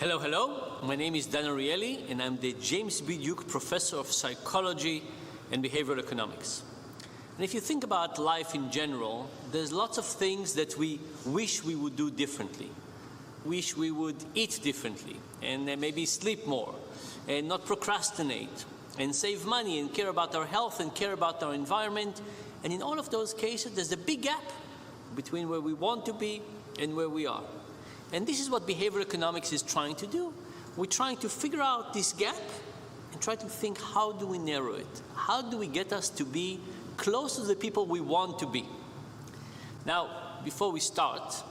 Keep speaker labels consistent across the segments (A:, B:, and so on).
A: Hello, hello. My name is Dan Ariely, and I'm the James B. Duke Professor of Psychology and Behavioral Economics. And if you think about life in general, there's lots of things that we wish we would do differently. Wish we would eat differently, and maybe sleep more, and not procrastinate, and save money, and care about our health, and care about our environment. And in all of those cases, there's a big gap between where we want to be and where we are. And this is what behavioral economics is trying to do. We're trying to figure out this gap and try to think, how do we narrow it? How do we get us to be close to the people we want to be? Now, before we start,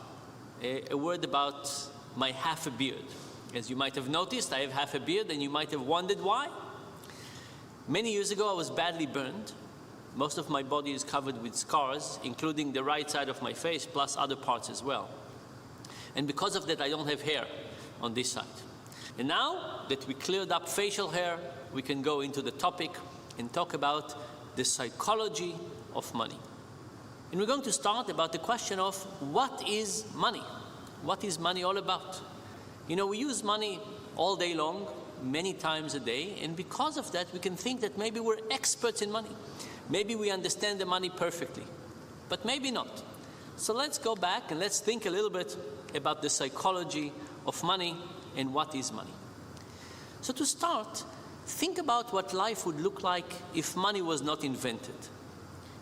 A: a word about my half a beard. As you might have noticed, I have half a beard, and you might have wondered why. Many years ago, I was badly burned. Most of my body is covered with scars, including the right side of my face, plus other parts as well. And because of that, I don't have hair on this side. And now that we cleared up facial hair, we can go into the topic and talk about the psychology of money. And we're going to start about the question of what is money? What is money all about? You know, we use money all day long, many times a day, and because of that, we can think that maybe we're experts in money. Maybe we understand the money perfectly, but maybe not. So let's go back and let's think a little bit about the psychology of money and what is money. So to start, think about what life would look like if money was not invented.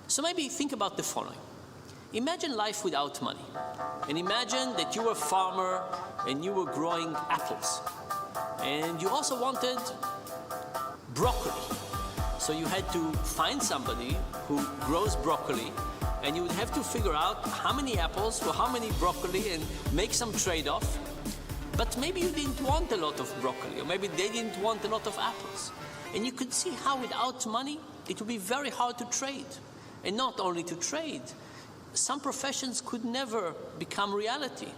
A: So maybe think about the following. Imagine life without money. And imagine that you were a farmer and you were growing apples. And you also wanted broccoli. So you had to find somebody who grows broccoli, and you would have to figure out how many apples for how many broccoli and make some trade-off. But maybe you didn't want a lot of broccoli, or maybe they didn't want a lot of apples. And you could see how without money, it would be very hard to trade. And not only to trade, some professions could never become reality.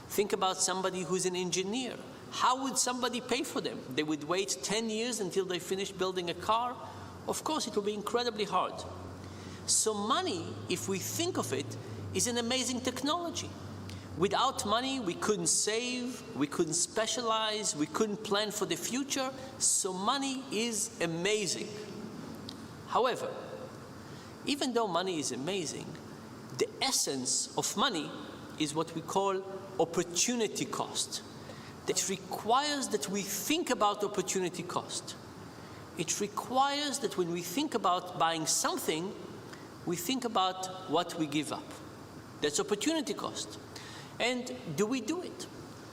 A: Think about somebody who's an engineer. How would somebody pay for them? They would wait 10 years until they finish building a car? Of course, it would be incredibly hard. So money, if we think of it, is an amazing technology. Without money, we couldn't save, we couldn't specialize, we couldn't plan for the future. So money is amazing. However, even though money is amazing, the essence of money is what we call opportunity cost. That requires that we think about opportunity cost. It requires that when we think about buying something, we think about what we give up. That's opportunity cost. And do we do it?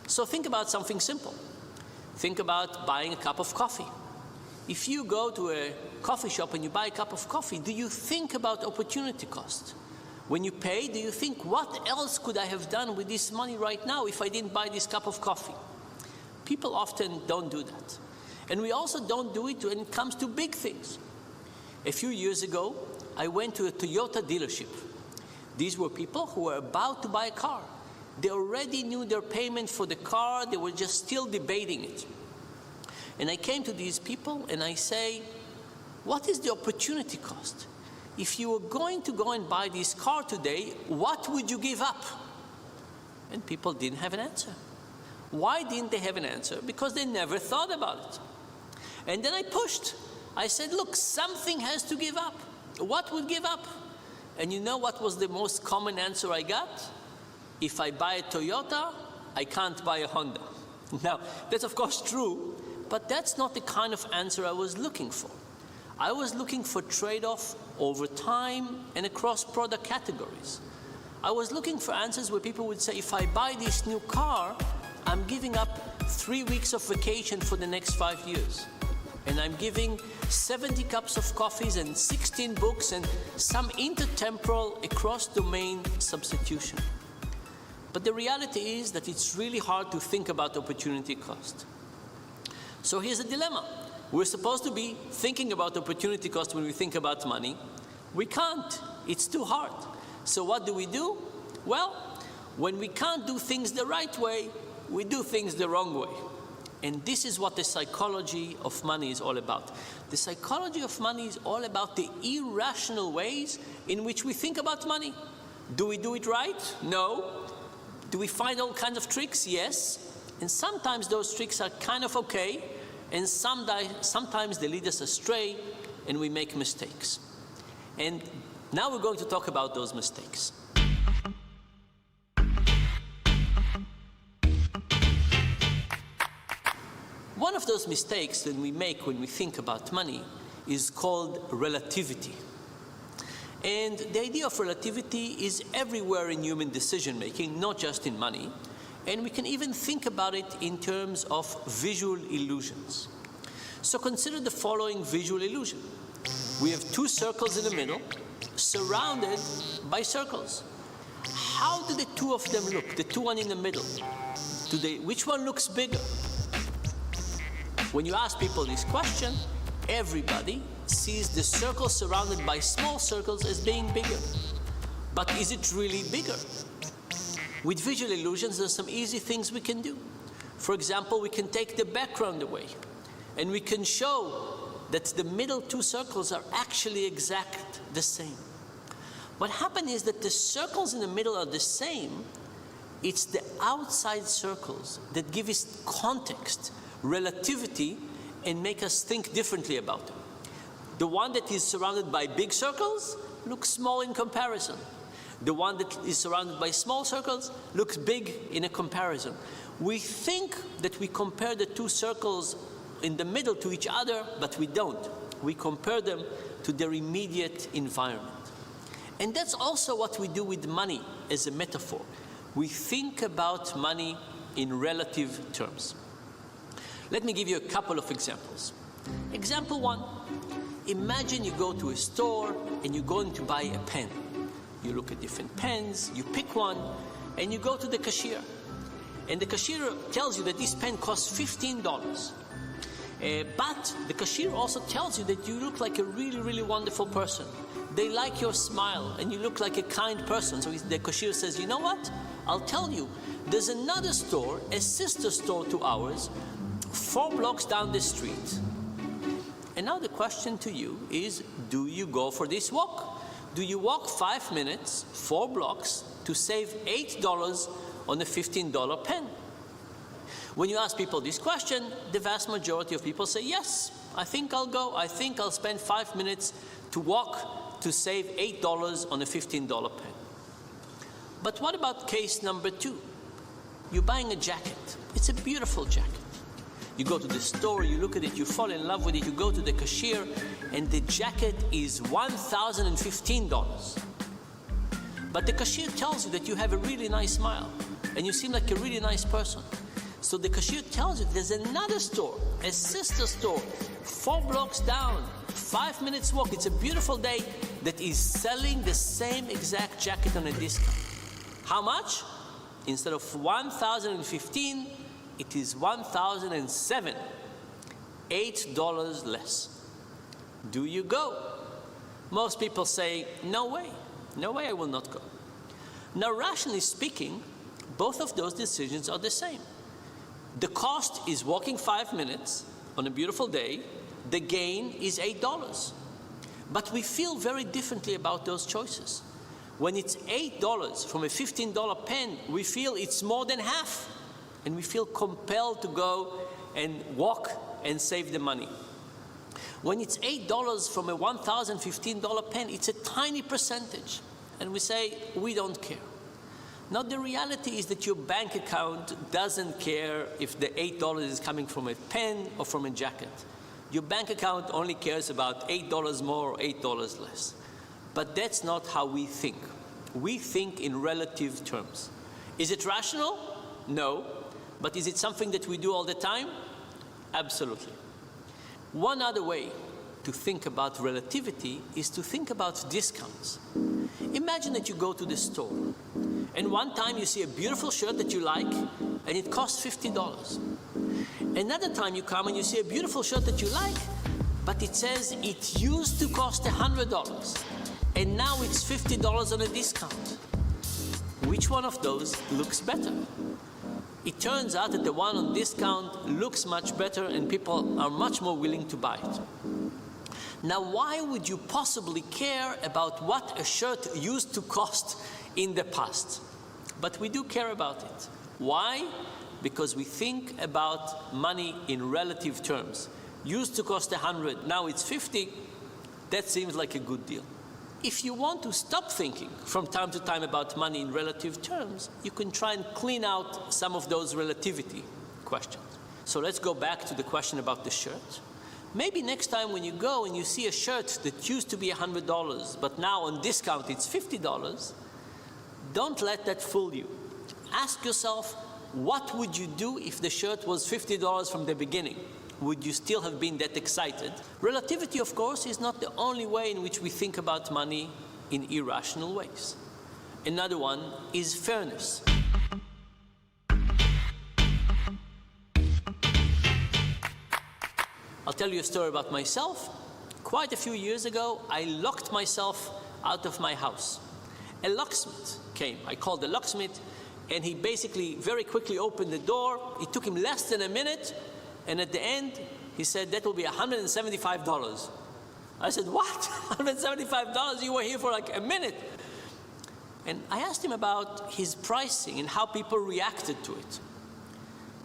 A: So think about something simple. Think about buying a cup of coffee. If you go to a coffee shop and you buy a cup of coffee, do you think about opportunity cost? When you pay, do you think, what else could I have done with this money right now if I didn't buy this cup of coffee? People often don't do that. And we also don't do it when it comes to big things. A few years ago, I went to a Toyota dealership. These were people who were about to buy a car. They already knew their payment for the car. They were just still debating it. And I came to these people and I say, what is the opportunity cost? If you were going to go and buy this car today, what would you give up? And people didn't have an answer. Why didn't they have an answer? Because they never thought about it. And then I pushed. I said, look, something has to give up. What would give up? And you know what was the most common answer I got? If I buy a Toyota, I can't buy a Honda. Now, that's of course true, but that's not the kind of answer I was looking for. I was looking for trade-off over time and across product categories. I was looking for answers where people would say, if I buy this new car, I'm giving up 3 weeks of vacation for the next 5 years. And I'm giving 70 cups of coffees and 16 books and some intertemporal across-domain substitution. But the reality is that it's really hard to think about opportunity cost. So here's a dilemma. We're supposed to be thinking about opportunity cost when we think about money. We can't. It's too hard. So what do? Well, when we can't do things the right way, we do things the wrong way. And this is what the psychology of money is all about. The psychology of money is all about the irrational ways in which we think about money. Do we do it right? No. Do we find all kinds of tricks? Yes. And sometimes those tricks are kind of okay, and sometimes they lead us astray and we make mistakes. And now we're going to talk about those mistakes. One of those mistakes that we make when we think about money is called relativity. And the idea of relativity is everywhere in human decision making, not just in money. And we can even think about it in terms of visual illusions. So consider the following visual illusion. We have two circles in the middle, surrounded by circles. How do the two of them look, the two one in the middle? Which one looks bigger? When you ask people this question, everybody sees the circle surrounded by small circles as being bigger. But is it really bigger? With visual illusions, there's some easy things we can do. For example, we can take the background away, and we can show that the middle two circles are actually exact the same. What happened is that the circles in the middle are the same. It's the outside circles that give us context, relativity, and make us think differently about them. The one that is surrounded by big circles looks small in comparison. The one that is surrounded by small circles looks big in a comparison. We think that we compare the two circles in the middle to each other, but we don't. We compare them to their immediate environment. And that's also what we do with money as a metaphor. We think about money in relative terms. Let me give you a couple of examples. Example one, imagine you go to a store and you're going to buy a pen. You look at different pens, you pick one, and you go to the cashier. And the cashier tells you that this pen costs $15. But the cashier also tells you that you look like a really, really wonderful person. They like your smile, and you look like a kind person. So the cashier says, you know what? I'll tell you. There's another store, a sister store to ours, 4 blocks down the street. And now the question to you is, do you go for this walk? Do you walk 5 minutes, 4 blocks, to save $8 on a $15 pen? When you ask people this question, the vast majority of people say, yes, I think I'll go. I think I'll spend 5 minutes to walk to save $8 on a $15 pen. But what about case number 2? You're buying a jacket. It's a beautiful jacket. You go to the store, you look at it, you fall in love with it, you go to the cashier, and the jacket is $1,015. But the cashier tells you that you have a really nice smile, and you seem like a really nice person. So the cashier tells you there's another store, a sister store, 4 blocks down, 5 minutes walk. It's a beautiful day that is selling the same exact jacket on a discount. How much? Instead of $1,015, it is $1,007, $8 less. Do you go? Most people say, no way I will not go. Now, rationally speaking, both of those decisions are the same. The cost is walking 5 minutes on a beautiful day. The gain is $8. But we feel very differently about those choices. When it's $8 from a $15 pen, we feel it's more than half. And we feel compelled to go and walk and save the money. When it's $8 from a $1,015 pen, it's a tiny percentage. And we say, we don't care. Now, the reality is that your bank account doesn't care if the $8 is coming from a pen or from a jacket. Your bank account only cares about $8 more or $8 less. But that's not how we think. We think in relative terms. Is it rational? No. But is it something that we do all the time? Absolutely. One other way to think about relativity is to think about discounts. Imagine that you go to the store, and one time you see a beautiful shirt that you like, and it costs $50. Another time you come and you see a beautiful shirt that you like, but it says it used to cost $100, and now it's $50 on a discount. Which one of those looks better? It turns out that the one on discount looks much better, and people are much more willing to buy it. Now, why would you possibly care about what a shirt used to cost in the past? But we do care about it. Why? because we think about money in relative terms. Used to cost 100, now it's 50. That seems like a good deal. If you want to stop thinking from time to time about money in relative terms, you can try and clean out some of those relativity questions. So let's go back to the question about the shirt. Maybe next time when you go and you see a shirt that used to be $100, but now on discount it's $50, don't let that fool you. Ask yourself, what would you do if the shirt was $50 from the beginning? Would you still have been that excited? Relativity, of course, is not the only way in which we think about money in irrational ways. Another one is fairness. I'll tell you a story about myself. Quite a few years ago, I locked myself out of my house. A locksmith came. I called the locksmith, and he basically very quickly opened the door. It took him less than a minute, and at the end, he said, that will be $175. I said, what? $175? You were here for like a minute. And I asked him about his pricing and how people reacted to it.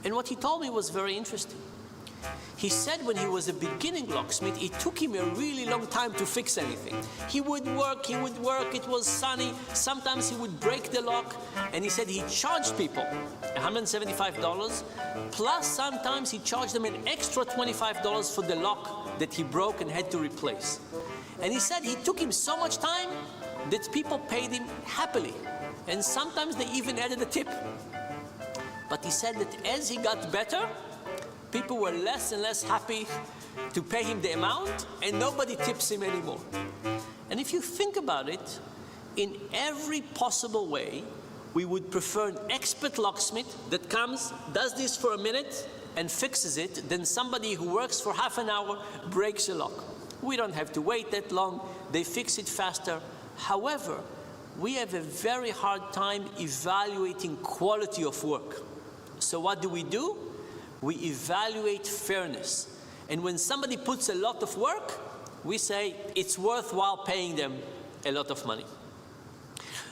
A: And what he told me was very interesting. He said when he was a beginning locksmith, it took him a really long time to fix anything. He would work, it was sunny, sometimes he would break the lock, and he said he charged people $175, plus sometimes he charged them an extra $25 for the lock that he broke and had to replace. And he said it took him so much time that people paid him happily, and sometimes they even added a tip. But he said that as he got better, people were less and less happy to pay him the amount, and nobody tips him anymore. And if you think about it, in every possible way, we would prefer an expert locksmith that comes, does this for a minute, and fixes it, than somebody who works for half an hour, breaks a lock. We don't have to wait that long, they fix it faster. However, we have a very hard time evaluating quality of work. So what do? We evaluate fairness. And when somebody puts a lot of work, we say it's worthwhile paying them a lot of money.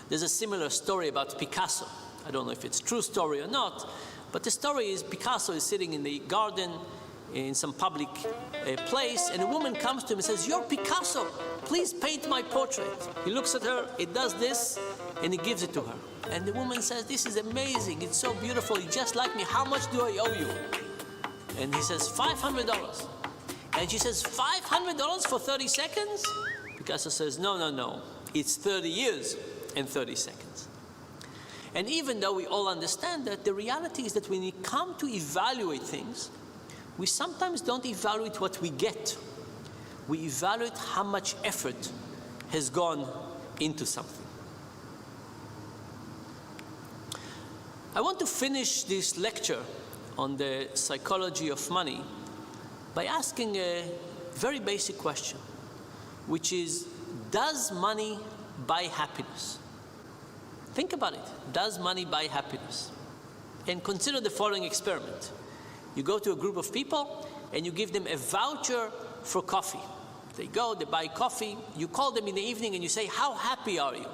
A: There's a similar story about Picasso. I don't know if it's a true story or not, but the story is Picasso is sitting in the garden in some public place, and a woman comes to him and says, "You're Picasso, please paint my portrait." He looks at her, it does this, and he gives it to her. And the woman says, "This is amazing, it's so beautiful, you're just like me, how much do I owe you?" And he says, $500. And she says, $500 for 30 seconds? Picasso says, no, it's 30 years and 30 seconds. And even though we all understand that, the reality is that when we come to evaluate things, we sometimes don't evaluate what we get. We evaluate how much effort has gone into something. I want to finish this lecture on the psychology of money by asking a very basic question, which is, does money buy happiness? Think about it. Does money buy happiness? And consider the following experiment. You go to a group of people and you give them a voucher for coffee. They go, they buy coffee, you call them in the evening and you say, "How happy are you?"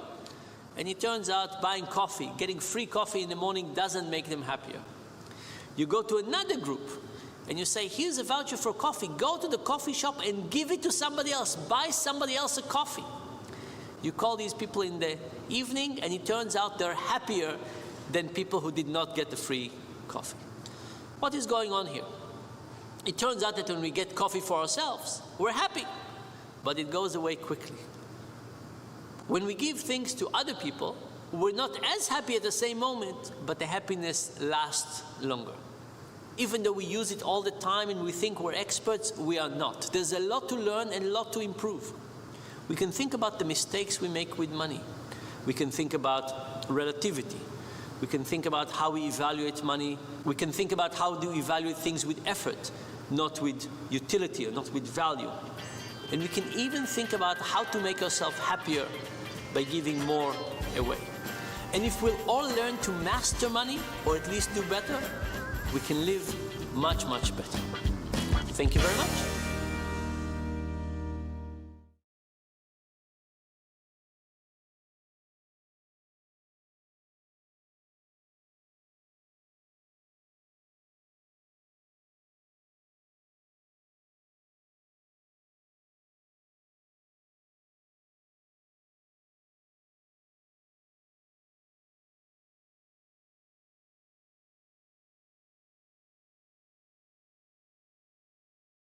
A: And it turns out buying coffee, getting free coffee in the morning doesn't make them happier. You go to another group and you say, "Here's a voucher for coffee, go to the coffee shop and give it to somebody else, buy somebody else a coffee." You call these people in the evening and it turns out they're happier than people who did not get the free coffee. What is going on here? It turns out that when we get coffee for ourselves, we're happy, but it goes away quickly. When we give things to other people, we're not as happy at the same moment, but the happiness lasts longer. Even though we use it all the time and we think we're experts, we are not. There's a lot to learn and a lot to improve. We can think about the mistakes we make with money. We can think about relativity. We can think about how we evaluate money. We can think about how do we evaluate things with effort, not with utility or not with value. And we can even think about how to make ourselves happier by giving more away. And if we'll all learn to master money, or at least do better, we can live much, much better. Thank you very much.